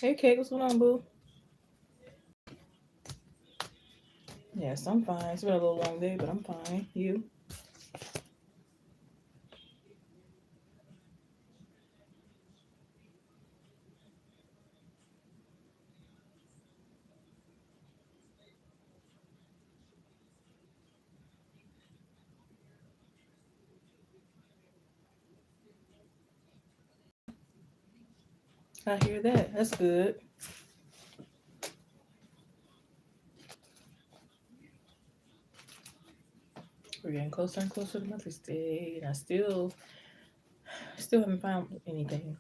Hey, Kate, what's going on, boo? Yes, I'm fine. It's been a little long day, but I'm fine. You? I hear that. That's good. We're getting closer and closer to Mother's Day, and I still haven't found anything.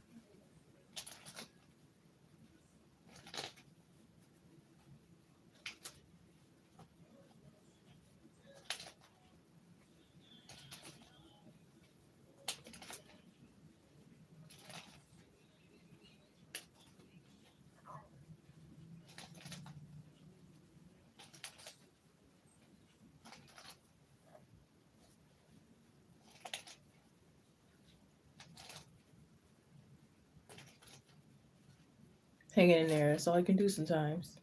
Hanging in there. That's all I can do sometimes.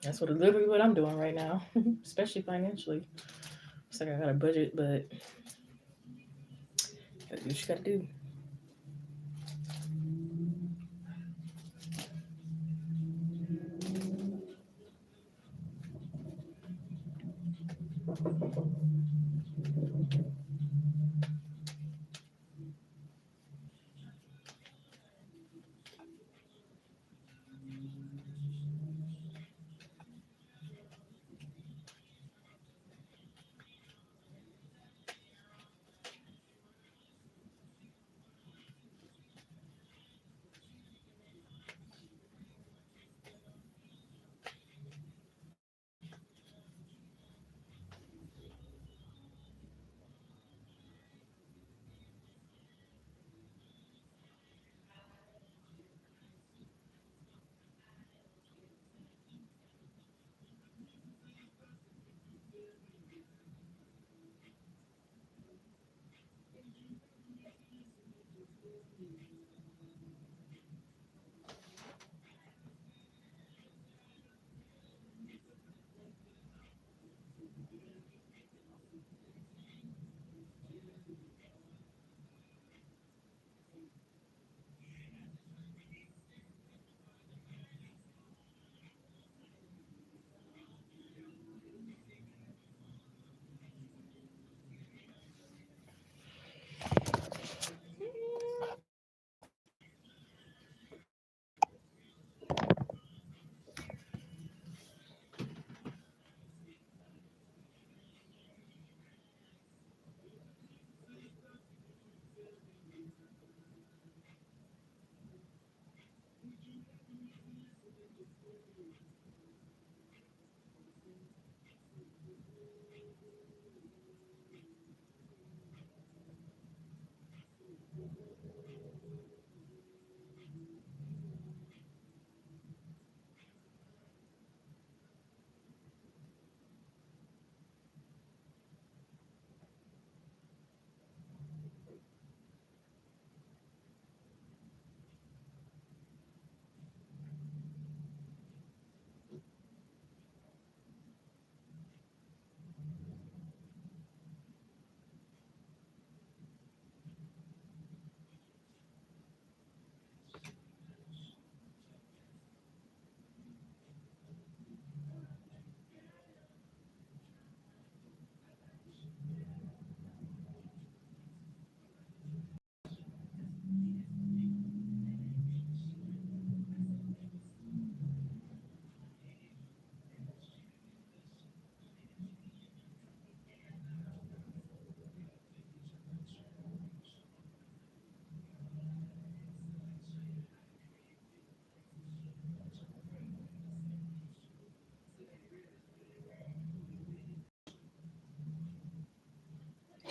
That's literally what I'm doing right now, especially financially. It's like I got a budget, but gotta do what you gotta do.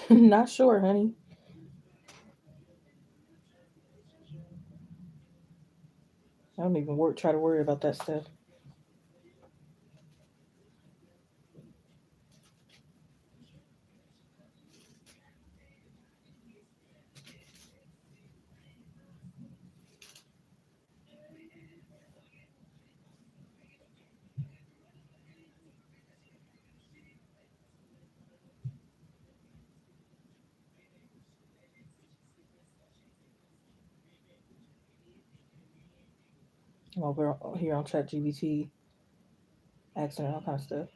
Not sure, honey. I don't even try to worry about that stuff. I'm over here on ChatGPT, asking all kind of stuff.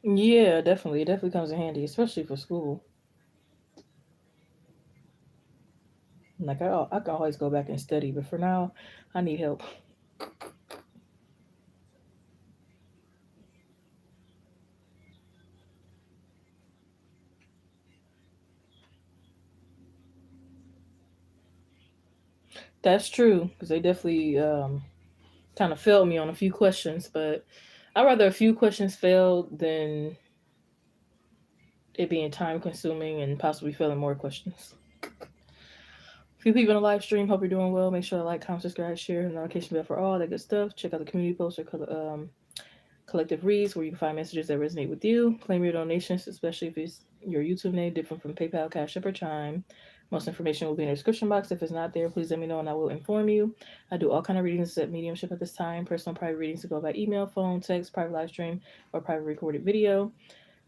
Yeah, definitely. It definitely comes in handy, especially for school. Like I can always go back and study, but for now, I need help. That's true because they definitely kind of failed me on a few questions, but I'd rather a few questions failed than it being time consuming and possibly failing more questions. A few people in the live stream. Hope you're doing well. Make sure to like, comment, subscribe, share, and notification bell for all that good stuff. Check out the community post or collective reads where you can find messages that resonate with you. Claim your donations, especially if it's your YouTube name different from PayPal, Cash App, or Chime. Most information will be in the description box. If it's not there, please let me know and I will inform you. I do all kind of readings at mediumship at this time. Personal private readings to go by email, phone, text, private live stream, or private recorded video.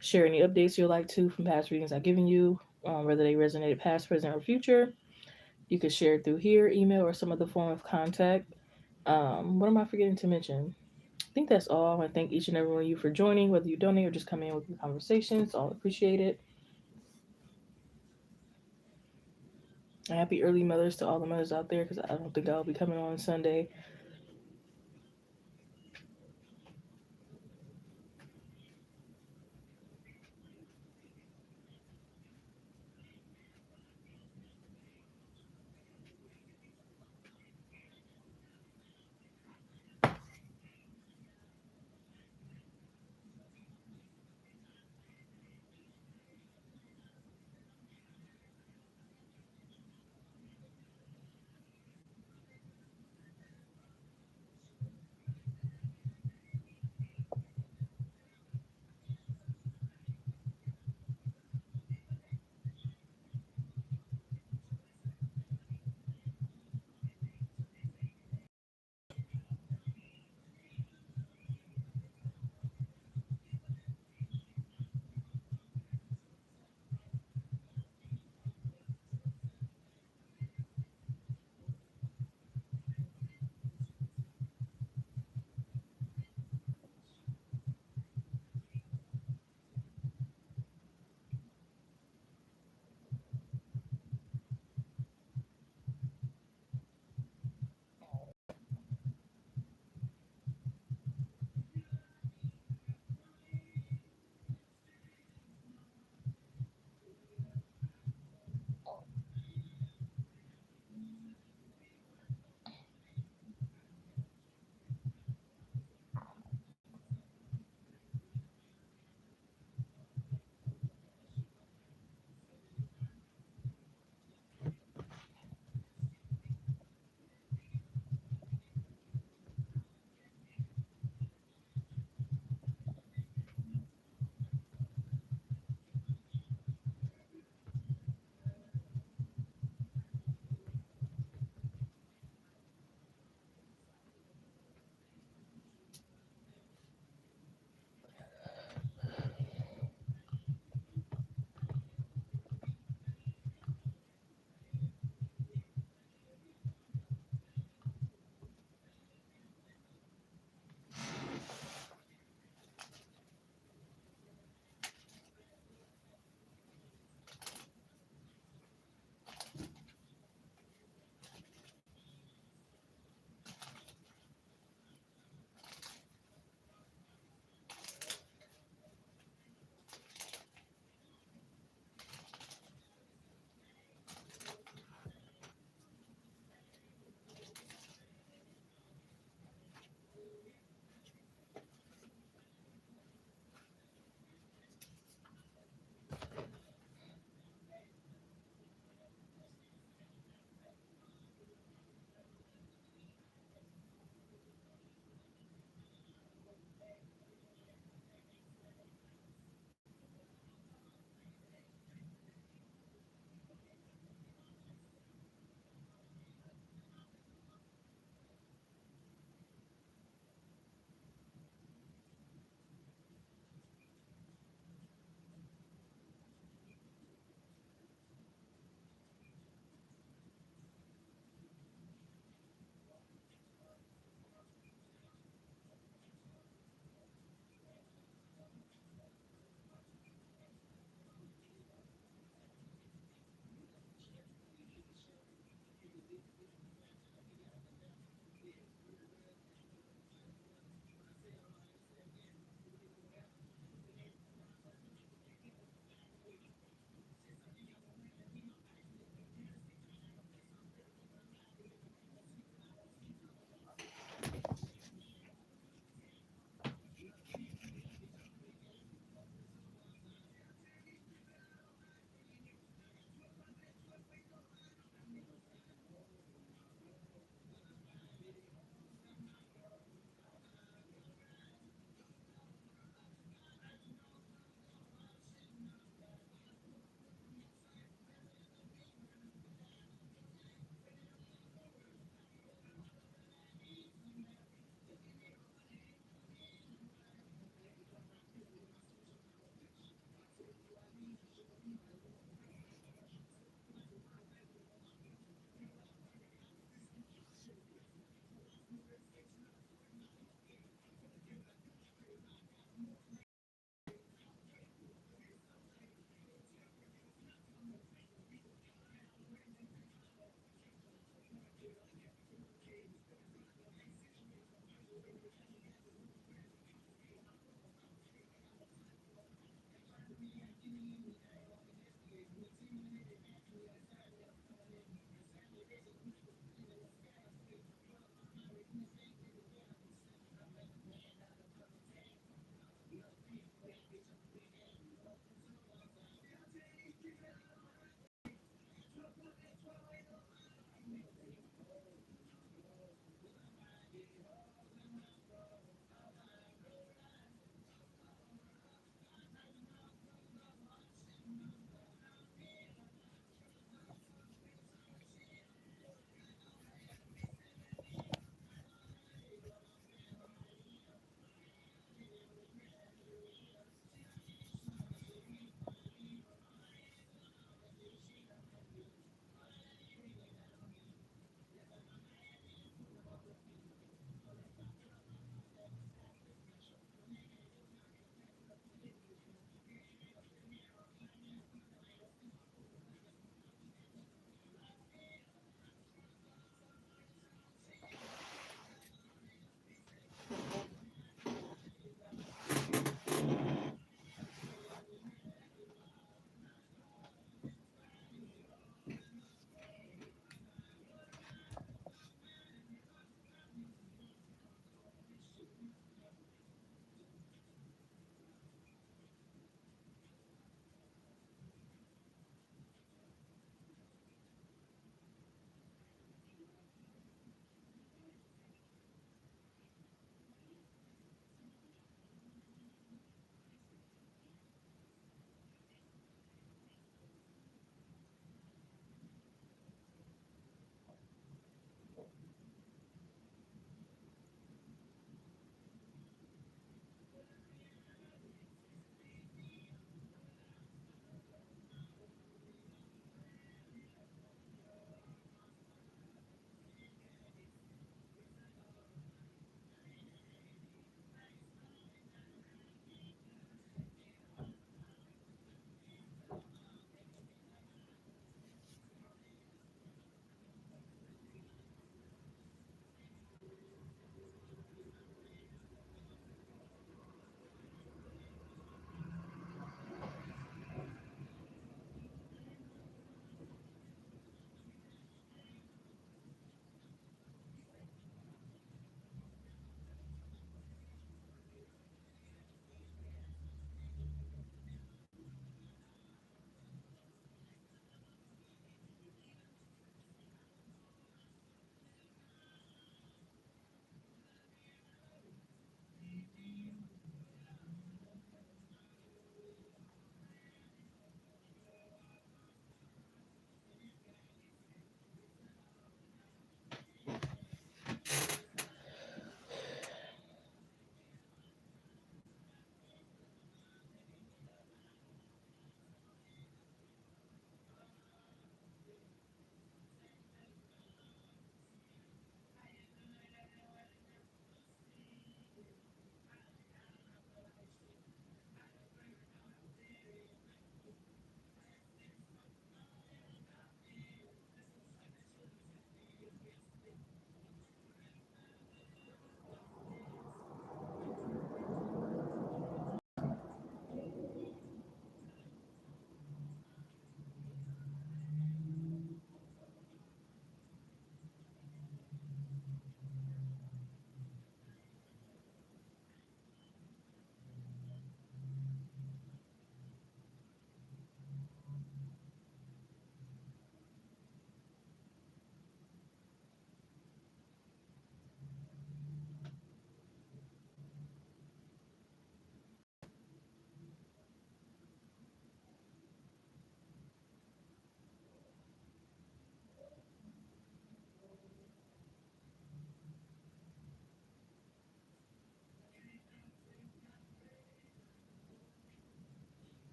Share any updates you'd like to from past readings I've given you, whether they resonated past, present, or future. You could share it through here, email, or some other form of contact. What am I forgetting to mention? I think that's all. I want to thank each and every one of you for joining, whether you donate or just come in with the conversations. All appreciate it. And happy early mothers to all the mothers out there because I don't think I'll be coming on Sunday.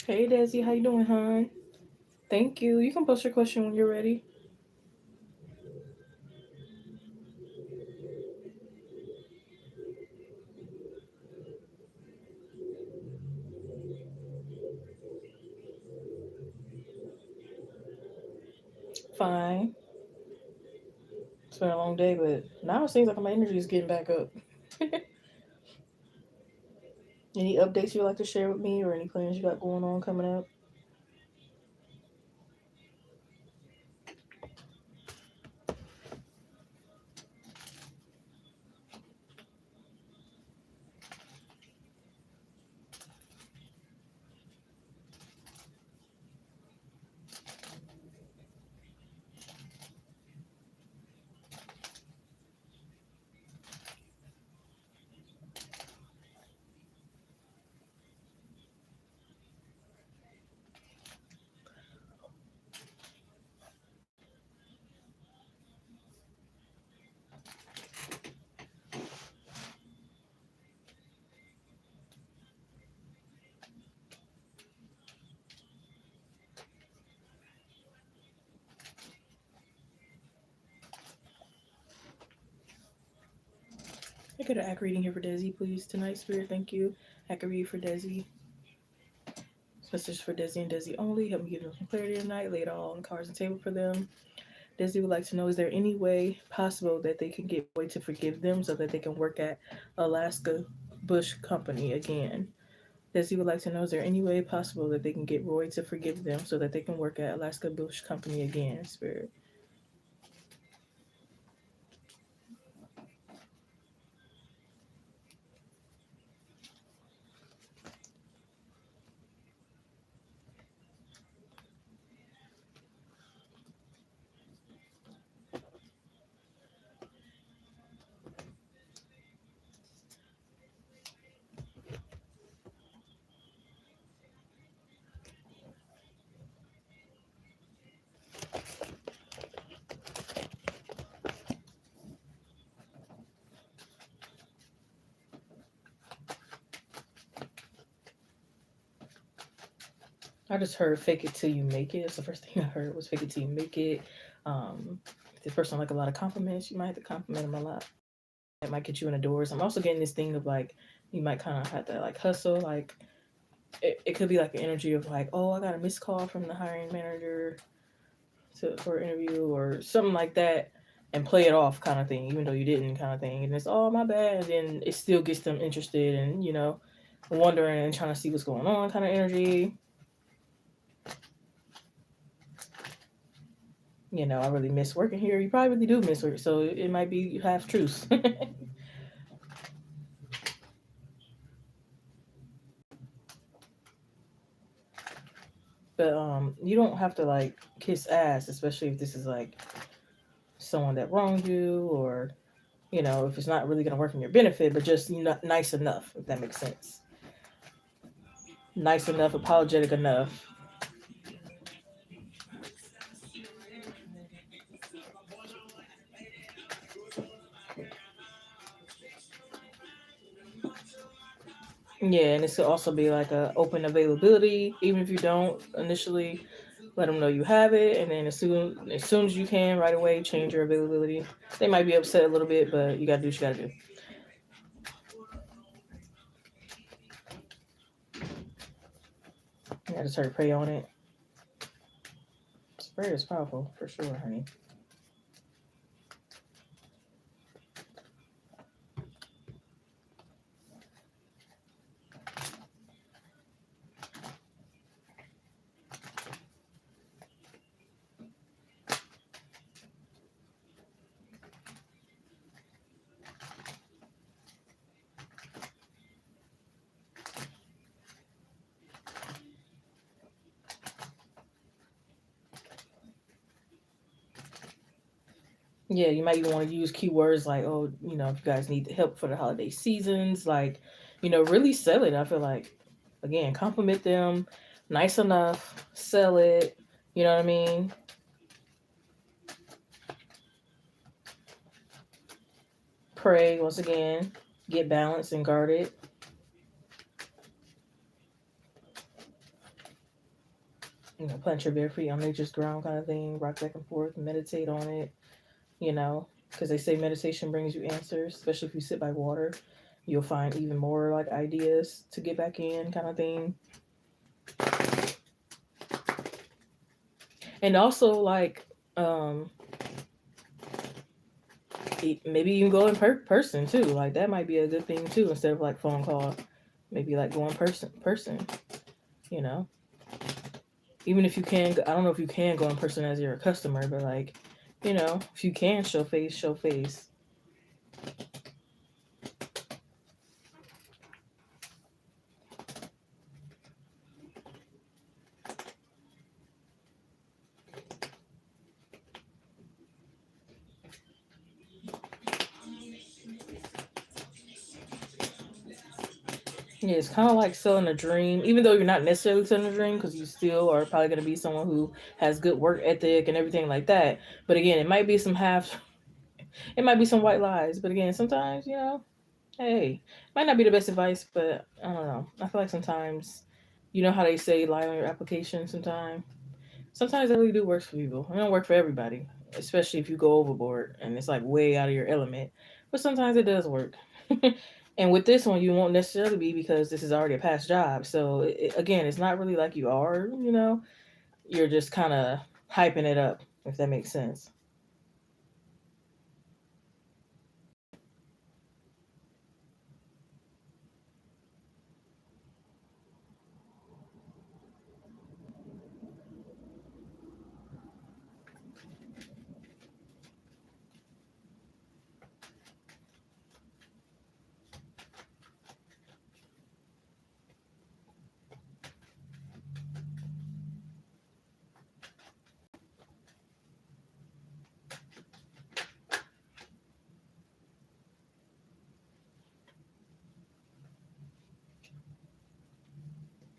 Hey Desi, how you doing, hon? Thank you. You can post your question when you're ready. Fine. It's been a long day, but now it seems like my energy is getting back up. Any updates you'd like to share with me or any plans you got going on coming up? I get an ACK reading here for Desi, please. Tonight, Spirit, thank you. ACK read for Desi. Message for Desi and Desi only. Help me give them some clarity tonight. Lay it all on the cards and table for them. Desi would like to know, is there any way possible that they can get Roy to forgive them so that they can work at Alaska Bush Company again? Desi would like to know, is there any way possible that they can get Roy to forgive them so that they can work at Alaska Bush Company again, Spirit? I just heard fake it till you make it. That's the first thing I heard was fake it till you make it. Um, if this person like a lot of compliments, you might have to compliment them a lot. It might get you in the doors. I'm also getting this thing of like, you might kind of have to like hustle. Like, it could be like an energy of like, oh, I got a missed call from the hiring manager for an interview or something like that, and play it off kind of thing, even though you didn't kind of thing. And it's, oh, my bad. And then it still gets them interested and, wondering and trying to see what's going on kind of energy. I really miss working here. You probably really do miss work, so it might be half truths. But you don't have to like kiss ass, especially if this is like someone that wronged you, or if it's not really gonna work in your benefit, but just nice enough, if that makes sense. Nice enough, apologetic enough. Yeah, and this could also be like a open availability, even if you don't initially let them know you have it, and then as soon as you can, right away, change your availability. They might be upset a little bit, but you gotta do what you gotta do. You gotta start to pray on it. Prayer is powerful for sure, honey. Yeah, you might even want to use keywords like, oh, if you guys need help for the holiday seasons, like, really sell it. I feel like, again, compliment them, nice enough, sell it. You know what I mean? Pray once again, get balanced and guarded. Plant your bare feet on nature's ground, kind of thing. Rock back and forth, meditate on it. Because they say meditation brings you answers, especially if you sit by water. You'll find even more like ideas to get back in, kind of thing. And also, like, um, maybe you can go in person too. Like that might be a good thing too, instead of like phone call. Maybe like go in person. You know, even if you can, I don't know if you can go in person as you're a customer, but like, if you can show face, show face. Yeah, it's kind of like selling a dream, even though you're not necessarily selling a dream, because you still are probably going to be someone who has good work ethic and everything like that. But again, it might be some white lies. But again, sometimes, hey, might not be the best advice, but I don't know. I feel like sometimes, how they say lie on your application sometimes that really do work for people. It don't work for everybody, especially if you go overboard and it's like way out of your element. But sometimes it does work. And with this one, you won't necessarily be, because this is already a past job. So again, it's not really like you are. You're just kind of hyping it up, if that makes sense.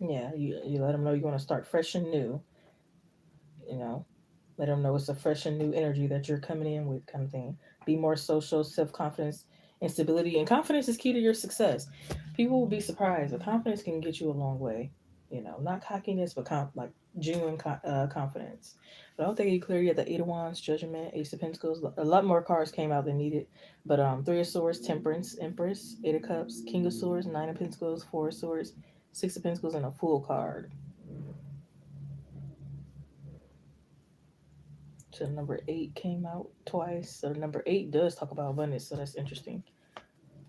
Yeah, you let them know you want to start fresh and new. You know, let them know it's a fresh and new energy that you're coming in with, kind of thing. Be more social, self confidence, and stability. And confidence is key to your success. People will be surprised, but confidence can get you a long way. Not cockiness, but like genuine confidence. But I don't think you clear yet. The Eight of Wands, Judgment, Ace of Pentacles. A lot more cards came out than needed. But Three of Swords, Temperance, Empress, Eight of Cups, King of Swords, Nine of Pentacles, Four of Swords, Six of Pentacles, and a Fool card. So number eight came out twice. So number eight does talk about abundance, so that's interesting.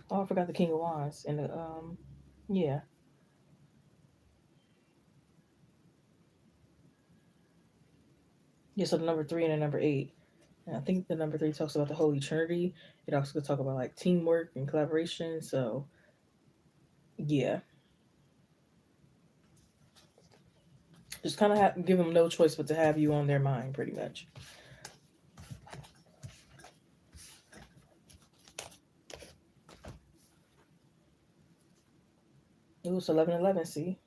Oh, I forgot the King of Wands and the yeah. Yeah, so the number three and the number eight. And I think the number three talks about the Holy Trinity. It also could talk about like teamwork and collaboration. So yeah. Just kind of give them no choice but to have you on their mind, pretty much. Ooh, it's 11:11. See,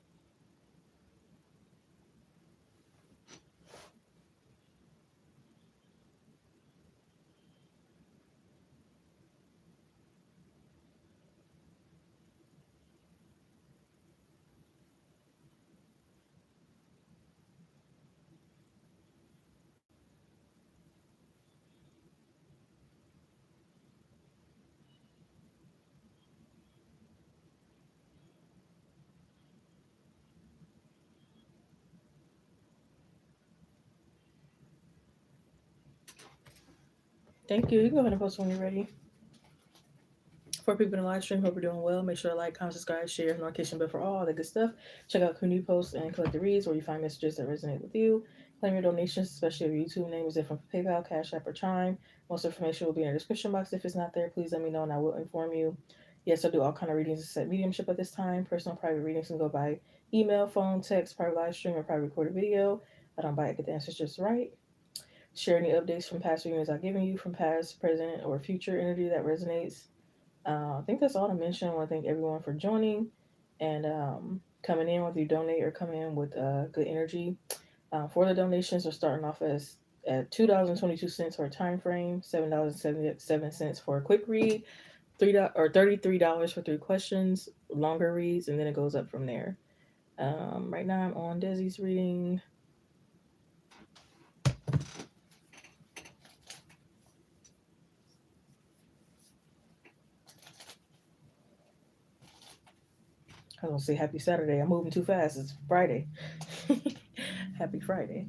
thank you. You go ahead and post when you're ready. For people in the live stream, hope you're doing well. Make sure to like, comment, subscribe, share, notification bell for all the good stuff. Check out community posts and collect the reads where you find messages that resonate with you. Claim your donations, especially if your YouTube name is different from PayPal, Cash App, or Chime. Most information will be in the description box. If it's not there, please let me know and I will inform you. Yes, I do all kind of readings except mediumship at this time. Personal private readings can go by email, phone, text, private live stream, or private recorded video. I don't buy it, get the answers just right. Share any updates from past readings I've given you from past, present, or future energy that resonates. I think that's all to mention. I want to thank everyone for joining and coming in, whether you donate or come in with good energy. For the donations, we're starting off as at $2.22 for a time frame, $7.77 for a quick read, $33 for 3 questions, longer reads, and then it goes up from there. Right now, I'm on Desi's reading. I was gonna say happy Saturday. I'm moving too fast. It's Friday. Happy Friday.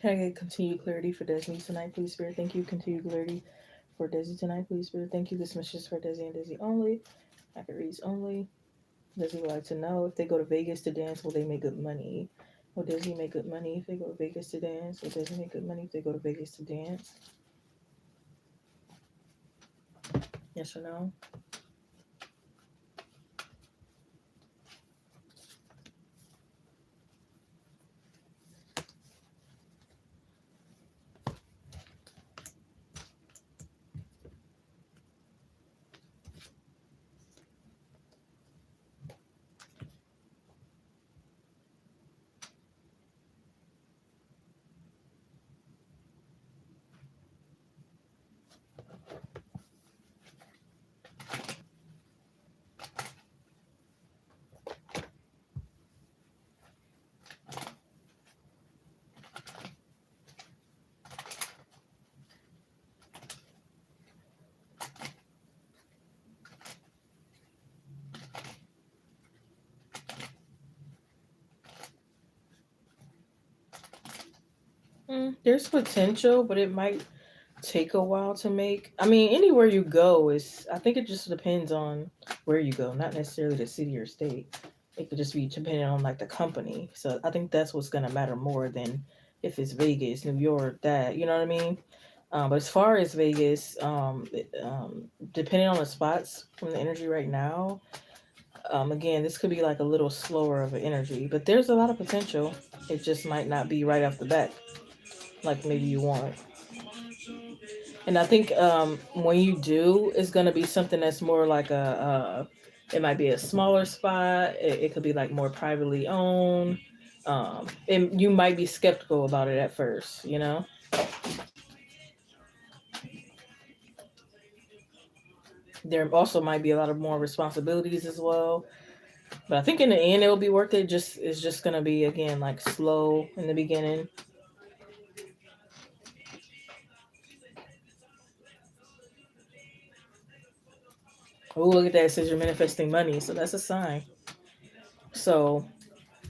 Can I get continued clarity for Desi tonight, please, Spirit? Thank you. Continued clarity for Desi tonight, please, Spirit. Thank you. This message is for Desi and Desi only. I can read only. Desi would like to know if they go to Vegas to dance, will they make good money? Will Desi make good money if they go to Vegas to dance? Will Desi make good money if they go to Vegas to dance? Yes or no? There's potential, but it might take a while to make. I mean, anywhere you go is. I think it just depends on where you go, not necessarily the city or state. It could just be depending on like the company. So I think that's what's gonna matter more than if it's Vegas, New York, that you know what I mean. But as far as Vegas, depending on the spots from the energy right now, again, this could be like a little slower of an energy, but there's a lot of potential. It just might not be right off the bat, like maybe you want. And I think when you do, it's gonna be something that's more like it might be a smaller spot. It could be like more privately owned. And you might be skeptical about it at first, you know. there also might be a lot of more responsibilities as well. But I think in the end it'll be worth it. Just it's just gonna be again like slow in the beginning. Oh, look at that! It says you're manifesting money, so that's a sign. So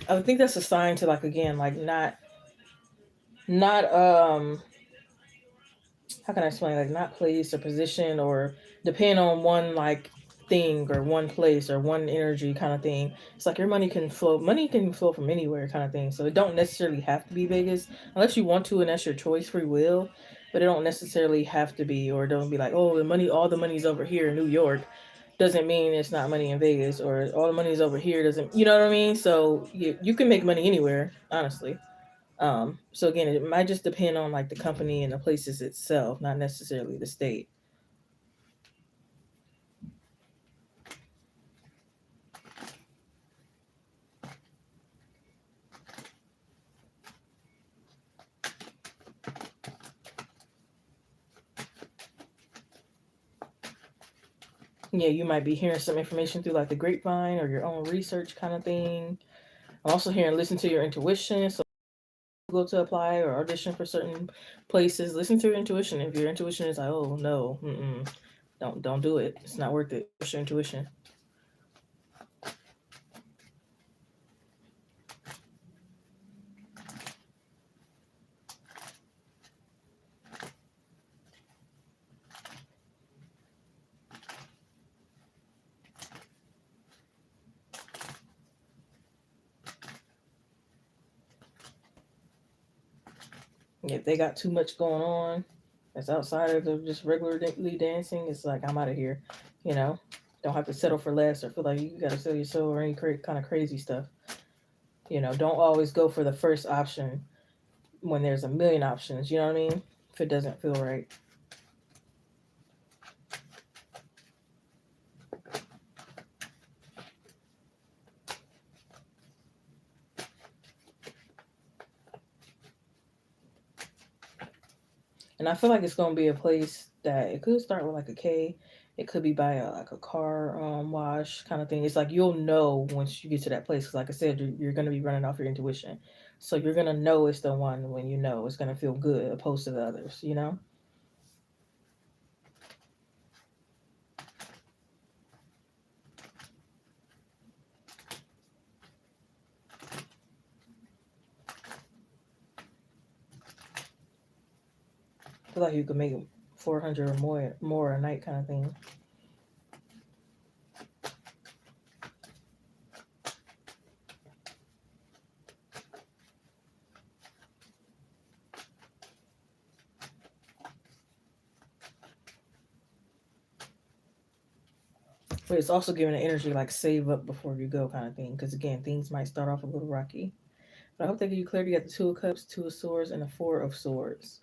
I would think that's a sign to like again like not how can I explain, like not place or position or depend on one like thing or one place or one energy kind of thing. It's like your money can flow from anywhere kind of thing. So it don't necessarily have to be Vegas unless you want to and that's your choice, free will. But it don't necessarily have to be, or don't be like, oh, all the money's over here in New York. Doesn't mean it's not money in Vegas, or all the money's over here doesn't, you know what I mean? So you can make money anywhere, honestly. So again, it might just depend on like the company and the places itself, not necessarily the state. Yeah, you might be hearing some information through like the grapevine or your own research kind of thing. I'm also hearing listen to your intuition. So go to apply or audition for certain places. Listen to your intuition. If your intuition is like, oh no, don't do it. It's not worth it. Trust your intuition. If they got too much going on, that's outside of the just regularly dancing. It's like I'm out of here. You know, don't have to settle for less or feel like you got to sell your soul or any kind of crazy stuff. Don't always go for the first option when there's a million options. You know what I mean? If it doesn't feel right. And I feel like it's gonna be a place that it could start with like a K. It could be by like a car wash kind of thing. It's like you'll know once you get to that place. Cause like I said, you're gonna be running off your intuition, so you're gonna know it's the one when you know it's gonna feel good opposed to the others. I feel like you could make 400 or more a night kind of thing. But it's also giving an energy like save up before you go kind of thing. Because again, things might start off a little rocky. But I hope they give you clarity at the Two of Cups, Two of Swords, and the Four of Swords.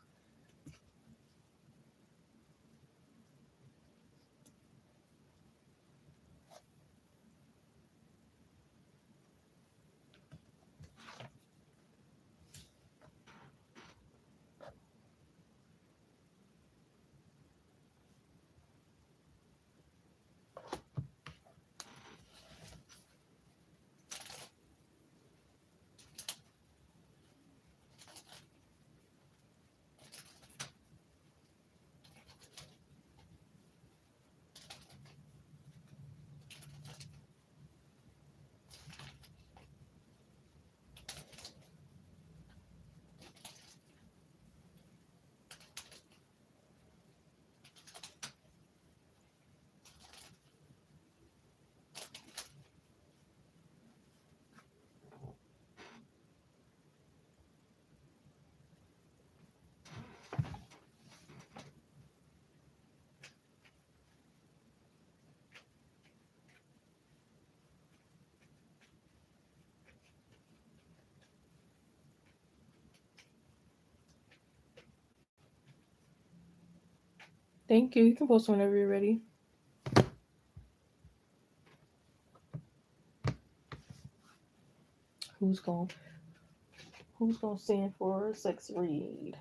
Thank you. You can post whenever you're ready. Who's going Who's gonna send for a sex read?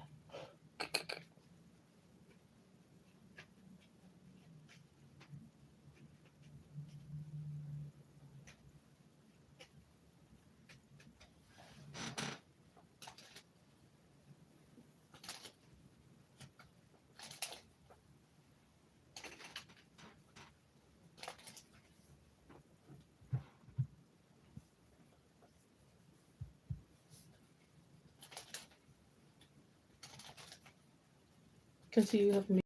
Continue helping me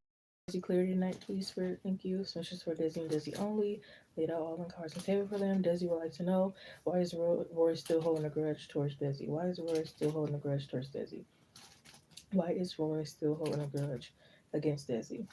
Desi clarity tonight, please, Spirit. Thank you. Submissions for Desi and Desi only. Laid out all the cards in favor for them. Desi would like to know, why is Roy still holding a grudge towards Desi? Why is Roy still holding a grudge towards Desi? Why is Roy still holding a grudge against Desi?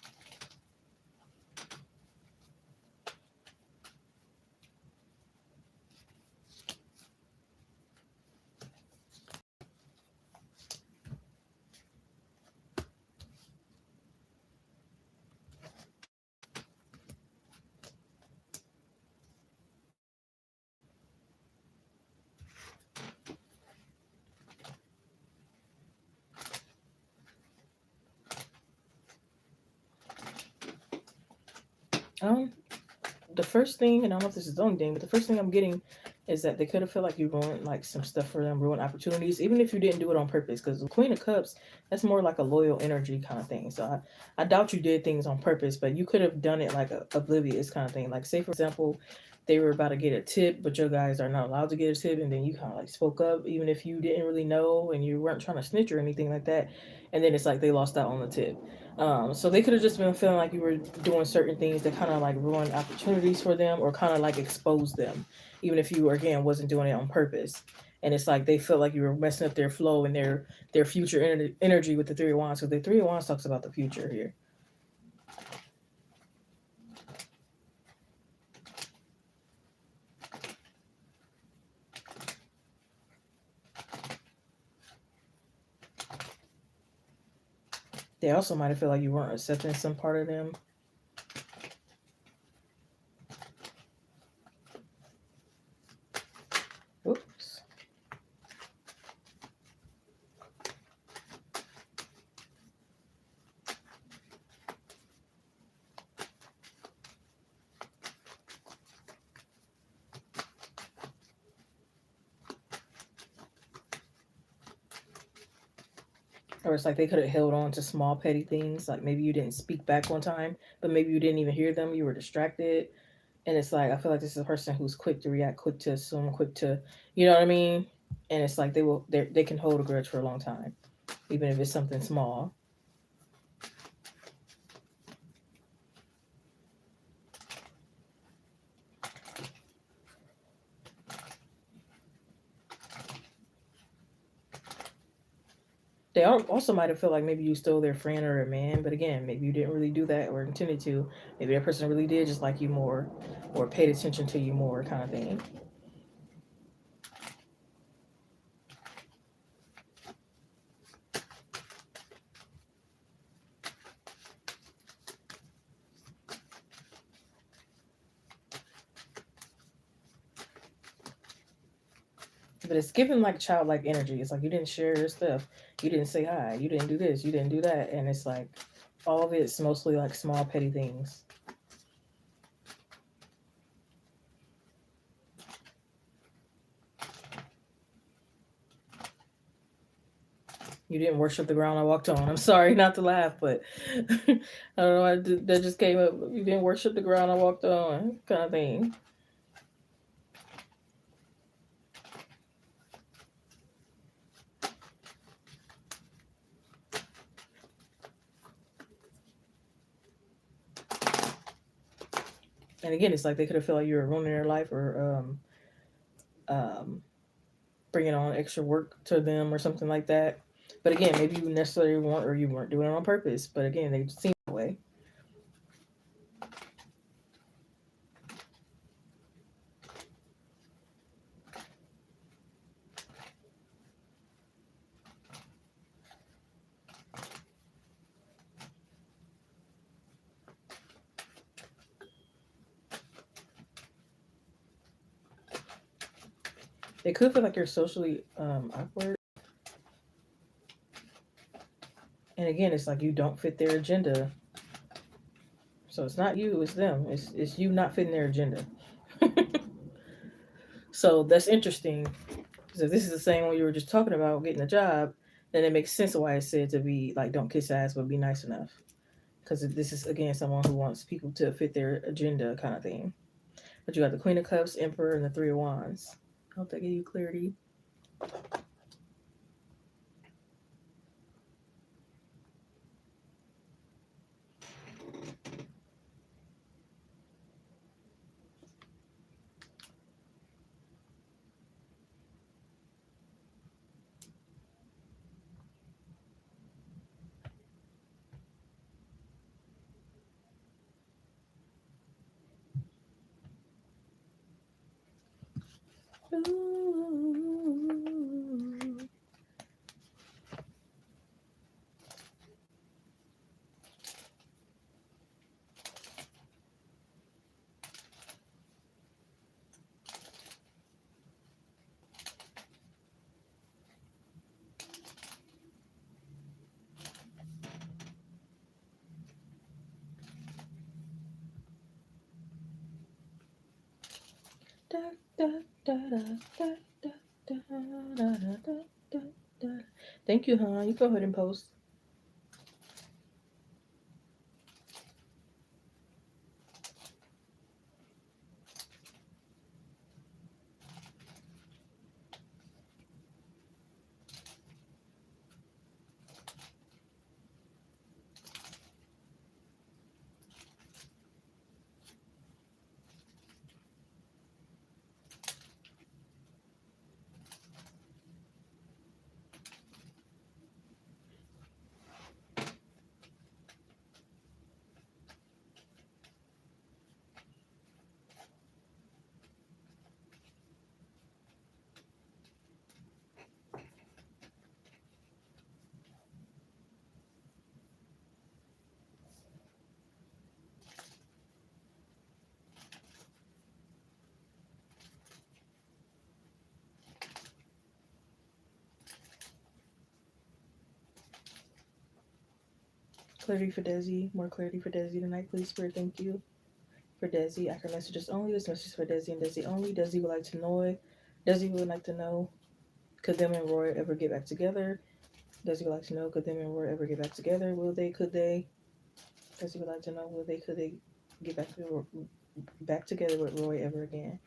Um, the first thing, and I don't know if this is the only thing, but the first thing I'm getting is that they could have felt like you ruined like some stuff for them, ruined opportunities, even if you didn't do it on purpose. Because the Queen of Cups, that's more like a loyal energy kind of thing. So I doubt you did things on purpose, but you could have done it like a oblivious kind of thing. Like say for example, they were about to get a tip, but your guys are not allowed to get a tip, and then you kind of like spoke up, even if you didn't really know and you weren't trying to snitch or anything like that. And then it's like they lost out on the tip. So they could have just been feeling like you were doing certain things that kind of like ruined opportunities for them or kind of like exposed them, even if you again wasn't doing it on purpose. And it's like they felt like you were messing up their flow and their future energy with the Three of Wands. So the Three of Wands talks about the future here. They also might have felt like you weren't accepting some part of them. Oops. Or it's like they could have held on to small petty things. Like maybe you didn't speak back one time, but maybe you didn't even hear them. You were distracted. And it's like I feel like this is a person who's quick to react, quick to assume, quick to, you know what I mean? And it's like they can hold a grudge for a long time, even if it's something small. They also might have felt like maybe you stole their friend or a man, but again, maybe you didn't really do that or intended to. Maybe that person really did just like you more, or paid attention to you more, kind of thing. But it's given like childlike energy. It's like you didn't share your stuff, you didn't say hi, you didn't do this, you didn't do that, and it's like all of it's mostly like small petty things. You didn't worship the ground I walked on. I'm sorry not to laugh, but I don't know. That just came up. You didn't worship the ground I walked on, kind of thing. And again, it's like they could have felt like you were ruining their life or um, bringing on extra work to them or something like that. But again, maybe you necessarily weren't or you weren't doing it on purpose. But again, they seem that way. They could feel like you're socially awkward. And again, it's like you don't fit their agenda. So it's not you, it's them. It's you not fitting their agenda. So that's interesting. So if this is the same one you were just talking about, getting a job, then it makes sense why it's said to be like, don't kiss ass, but be nice enough. Because this is, again, someone who wants people to fit their agenda kind of thing. But you got the Queen of Cups, Emperor, and the Three of Wands. I hope that gave you clarity. Ooh. Da, da, da, da, da, da, da, da, da, da, da. Thank you, huh? You go ahead and post. Clarity for Desi. More clarity for Desi tonight, please, Spirit. Thank you. For Desi, accurate messages only. This message is for Desi and Desi only. Desi would like to know. Desi would like to know, could them and Roy ever get back together? Desi would like to know, could them and Roy ever get back together? Will they? Could they? Desi would like to know, will they? Could they get back together with Roy ever again?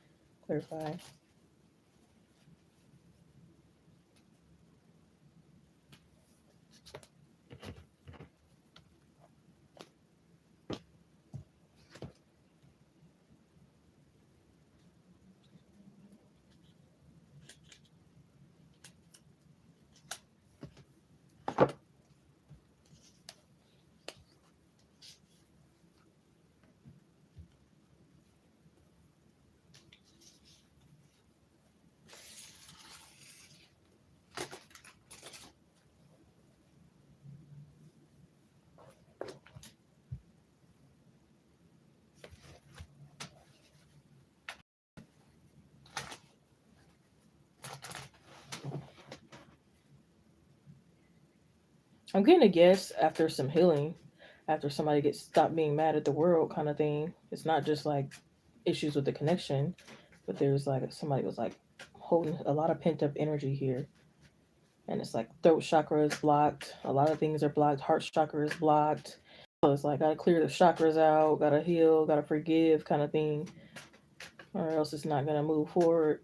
Clarify. I'm getting a guess after some healing, after somebody gets stopped being mad at the world, kind of thing. It's not just like issues with the connection, but there's like somebody was like holding a lot of pent up energy here, and it's like throat chakra is blocked. A lot of things are blocked. Heart chakra is blocked. So it's like gotta clear the chakras out, gotta heal, gotta forgive, kind of thing, or else it's not gonna move forward.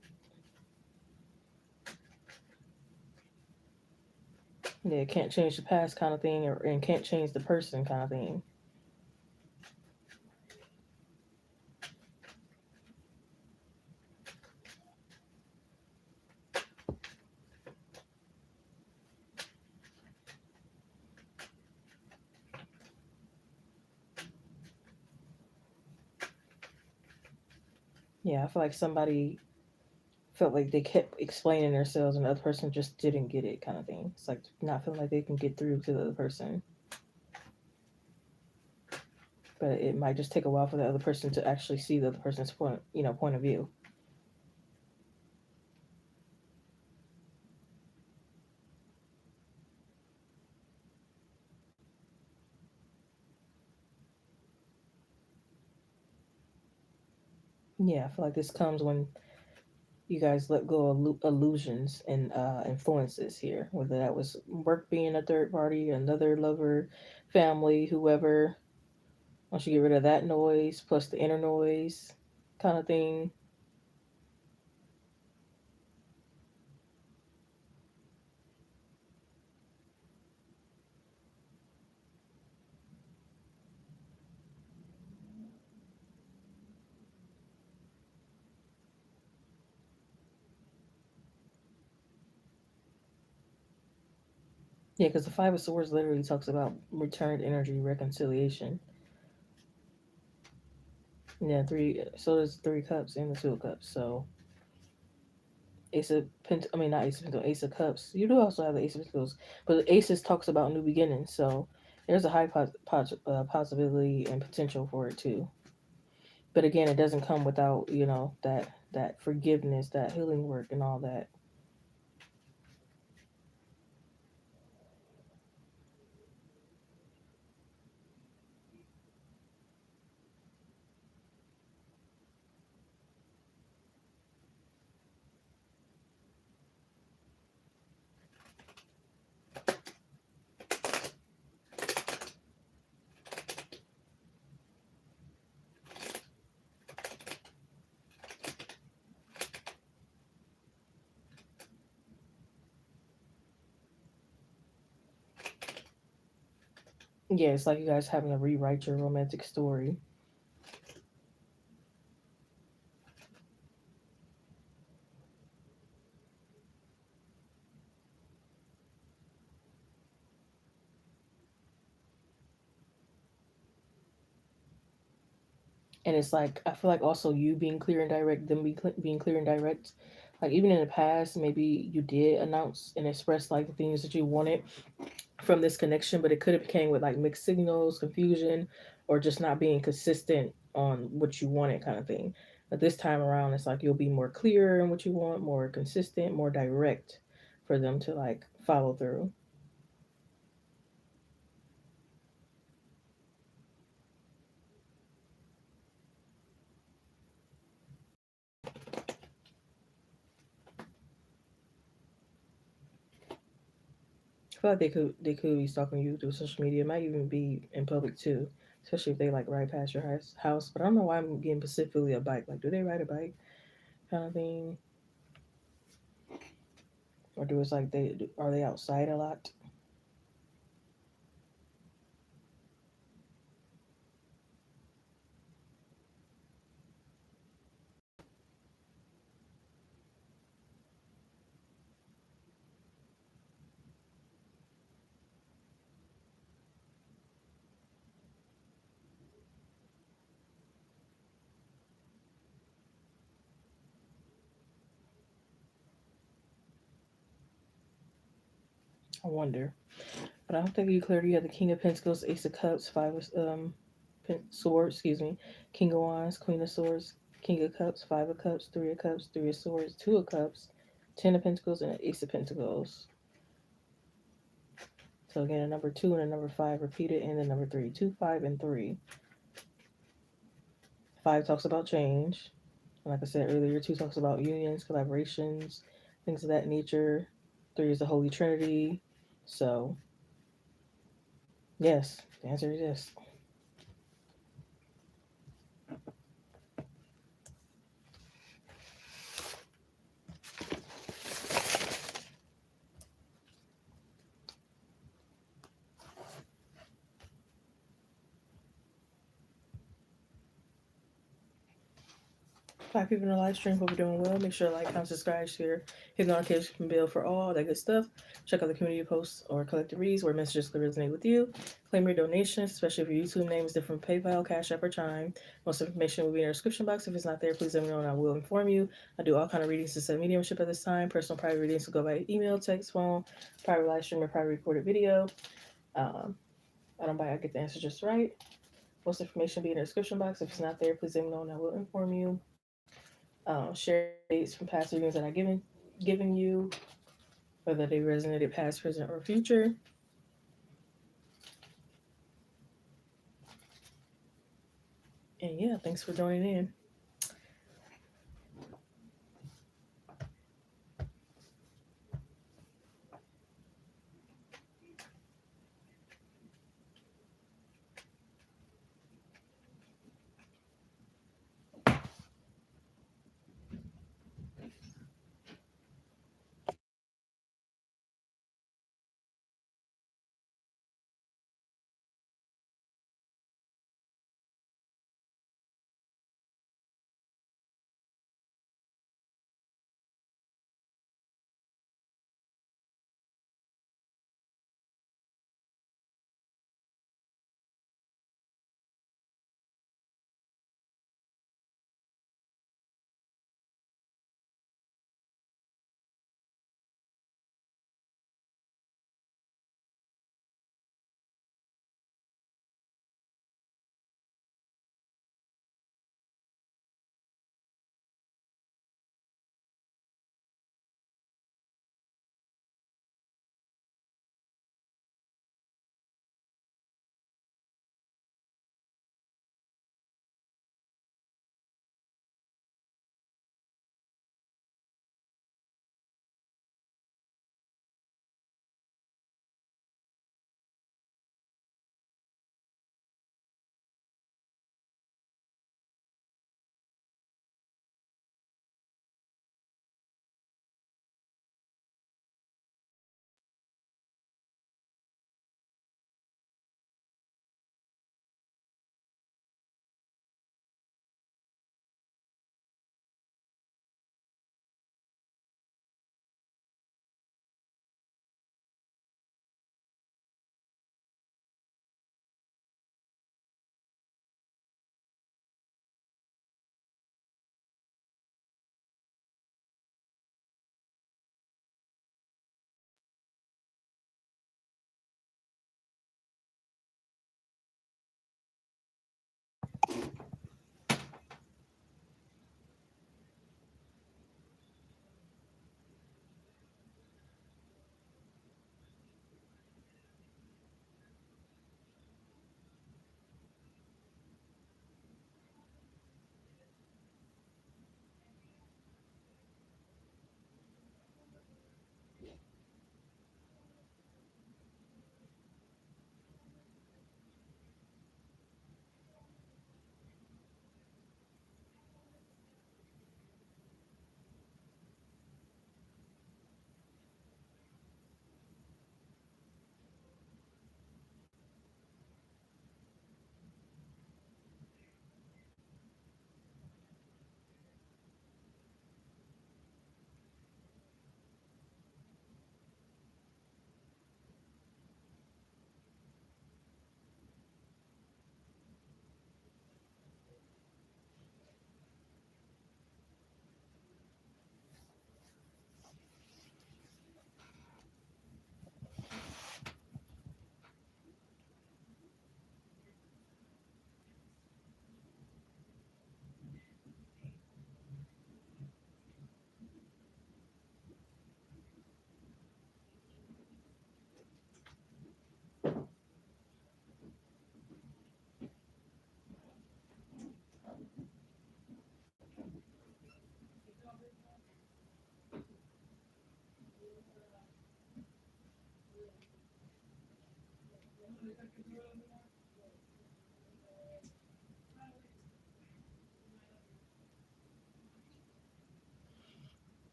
Yeah, can't change the past, kind of thing, or and can't change the person, kind of thing. Yeah, I feel like somebody felt like they kept explaining themselves and the other person just didn't get it, kind of thing. It's like not feeling like they can get through to the other person, but it might just take a while for the other person to actually see the other person's point of view. Yeah, I feel like this comes when you guys let go of illusions and influences here, whether that was work being a third party, another lover, family, whoever. Once you get rid of that noise plus the inner noise, kind of thing. Yeah, because the Five of Swords literally talks about returned energy, reconciliation. Yeah, three. So there's three cups and the two of cups. So Ace of Pent. I mean, not Ace of Pentacles. Ace of Cups. You do also have the Ace of Pentacles, but the Aces talks about new beginnings. So there's a high possibility and potential for it too. But again, it doesn't come without that forgiveness, that healing work, and all that. Yeah, it's like you guys having to rewrite your romantic story. And it's like I feel like also you being clear and direct, them being clear and direct. Like even in the past, maybe you did announce and express like the things that you wanted from this connection, but it could have came with like mixed signals, confusion, or just not being consistent on what you wanted, kind of thing. But this time around, it's like you'll be more clear in what you want, more consistent, more direct, for them to like follow through. I feel like they could be stalking you through social media. It might even be in public too, especially if they like ride past your house. But I don't know why I'm getting specifically a bike. Like, do they ride a bike, kind of thing, or do it's like they are they outside a lot? I wonder. But I don't think you cleared. You have the King of Pentacles, Ace of Cups, Five of Swords, excuse me, King of Wands, Queen of Swords, King of Cups, Five of Cups, Three of Swords, Two of Cups, Ten of Pentacles, and an Ace of Pentacles. So again, a number two and a number five repeated, and the number three. Two, five, and three. Five talks about change. And like I said earlier, two talks about unions, collaborations, things of that nature. Three is the Holy Trinity. So yes, the answer is yes. 5 people in the live stream. Hope you're doing well. Make sure to like, comment, subscribe, share, hit the notification bell for all that good stuff. Check out the community posts or collective reads where messages could resonate with you. Claim your donations, especially if your YouTube name is different from PayPal, Cash App, or Chime. Most information will be in our description box. If it's not there, please let me know and I will inform you. I do all kind of readings instead of mediumship at this time. Personal private readings will go by email, text, phone, private live stream, or private recorded video. Um, I don't buy. I get the answer just right. Most information will be in the description box. If it's not there, please let me know and I will inform you. Share dates from past readings that I've given you, whether they resonated past, present, or future. And yeah, thanks for joining in.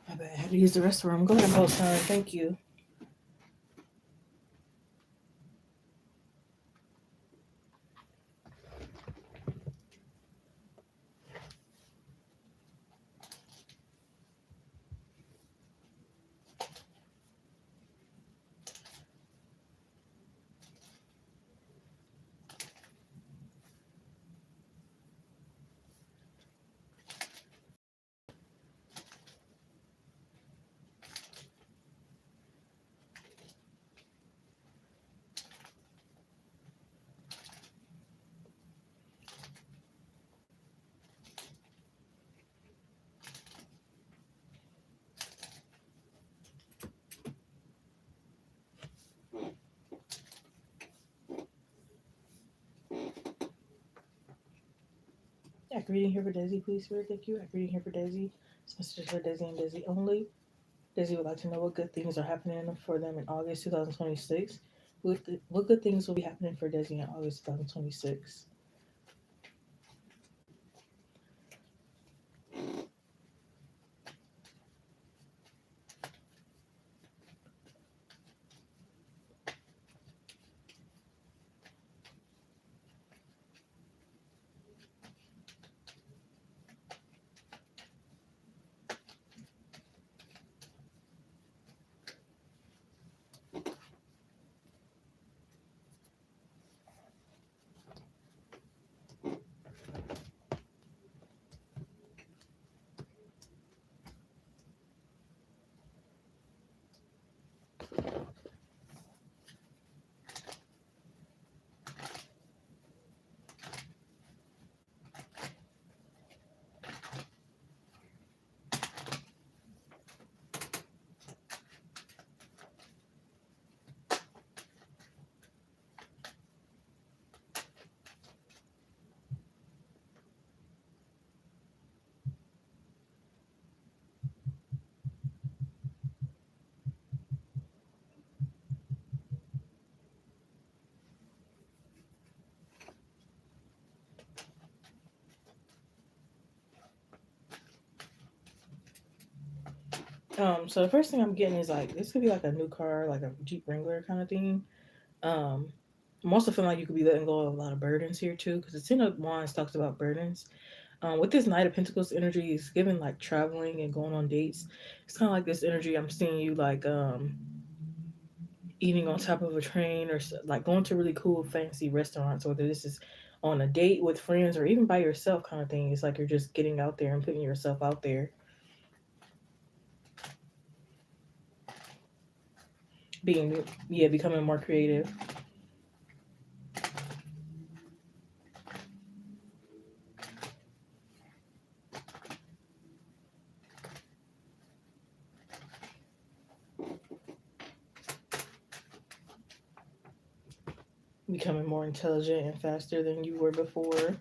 My bad. I had to use the restroom. Go ahead and post time. Thank you. reading here for Desi, please, Spirit. Thank you. Accurate reading here for Desi. This message is for Desi and Desi only. Desi would like to know what good things are happening for them in August 2026. What good things will be happening for Desi in August 2026? So the first thing I'm getting is like this could be like a new car, like a Jeep Wrangler kind of thing. Um, I'm also feeling like you could be letting go of a lot of burdens here too, because the Ten of Wands talks about burdens. With this Knight of Pentacles energy, is given like traveling and going on dates. It's kind of like this energy. I'm seeing you like eating on top of a train or like going to really cool, fancy restaurants. Whether this is on a date with friends or even by yourself, kind of thing. It's like you're just getting out there and putting yourself out there, becoming more creative. Becoming more intelligent and faster than you were before.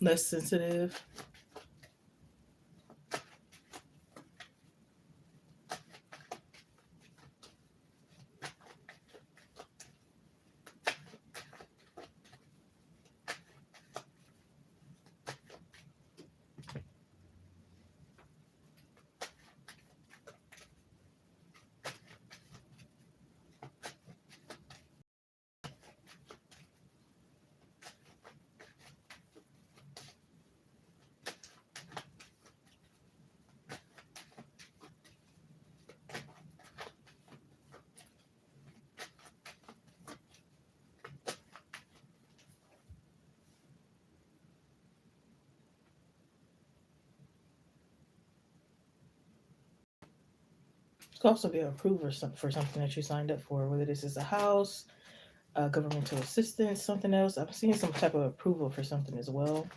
Less sensitive. It could also be an approval for something that you signed up for, whether this is a house, governmental assistance, something else. I'm seeing some type of approval for something as well.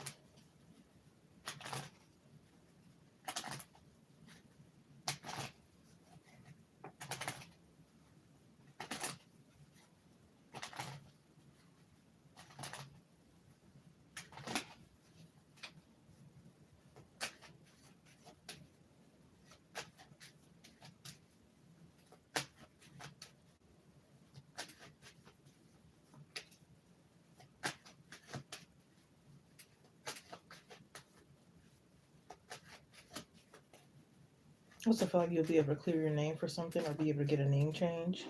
I also feel like you'll be able to clear your name for something or be able to get a name change.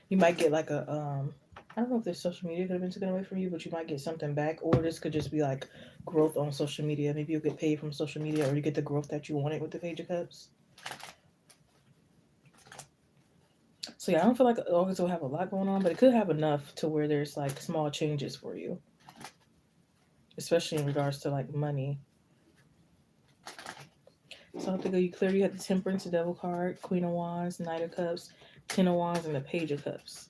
You might get like I don't know if this social media could have been taken away from you, but you might get something back, or this could just be like growth on social media. Maybe you'll get paid from social media, or you get the growth that you wanted with the Page of Cups. So yeah, I don't feel like August will have a lot going on, but it could have enough to where there's like small changes for you, especially in regards to like money. So I think you clearly had the Temperance, the Devil card, Queen of Wands, Knight of Cups, Ten of Wands, and the Page of Cups.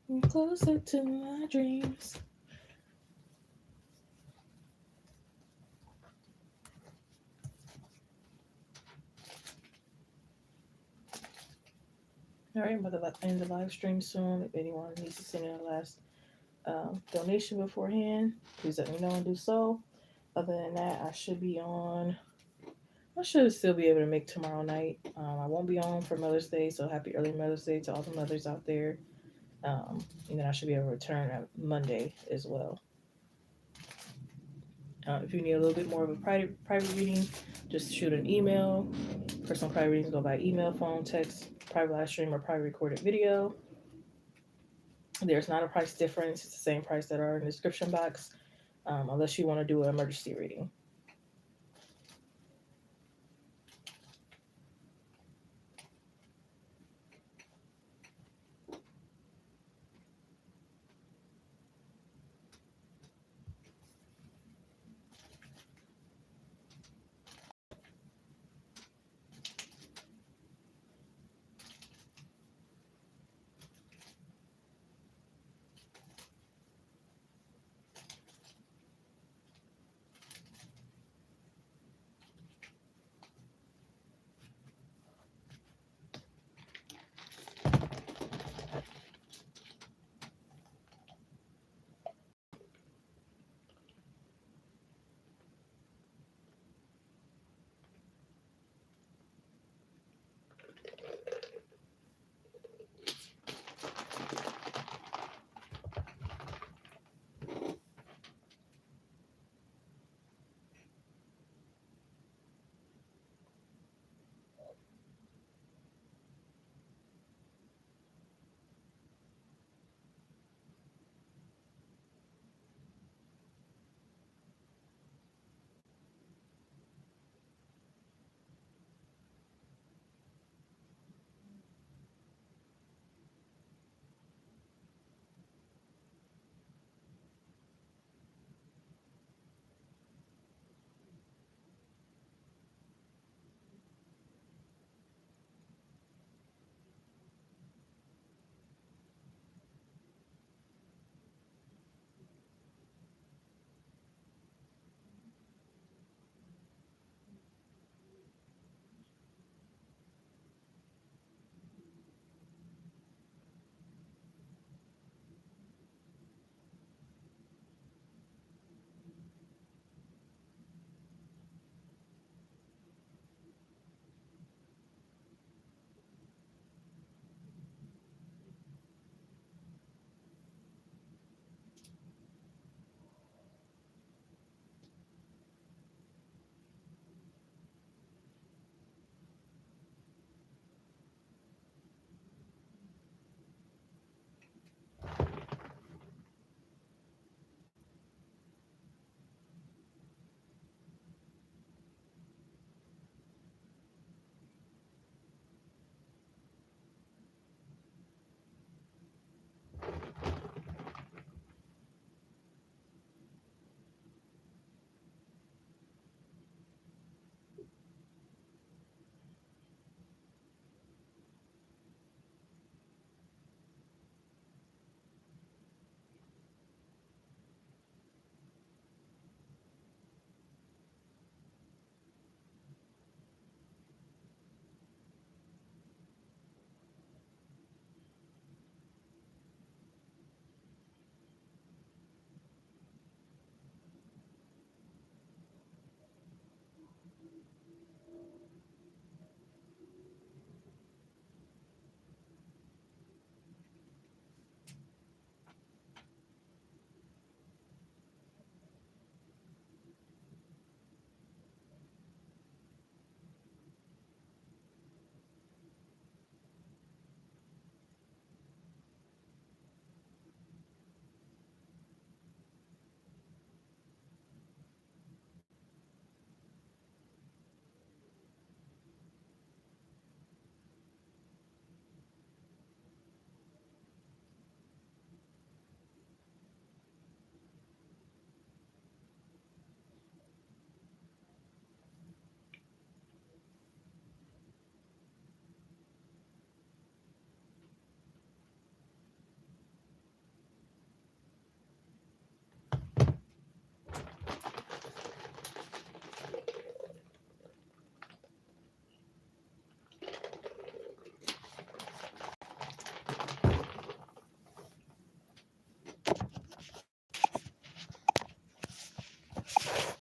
I'm closer to my dreams. All right, I'm about to end the live stream soon. If anyone needs to send in a last donation beforehand, please let me know and do so. Other than that, I should be on. I should still be able to make tomorrow night. I won't be on for Mother's Day, so happy early Mother's Day to all the mothers out there. And then I should be able to return on Monday as well. If you need a little bit more of a private reading, just shoot an email. Personal private readings go by email, phone, text, private live stream, or private recorded video. There's not a price difference. It's the same price that are in the description box, unless you want to do an emergency reading.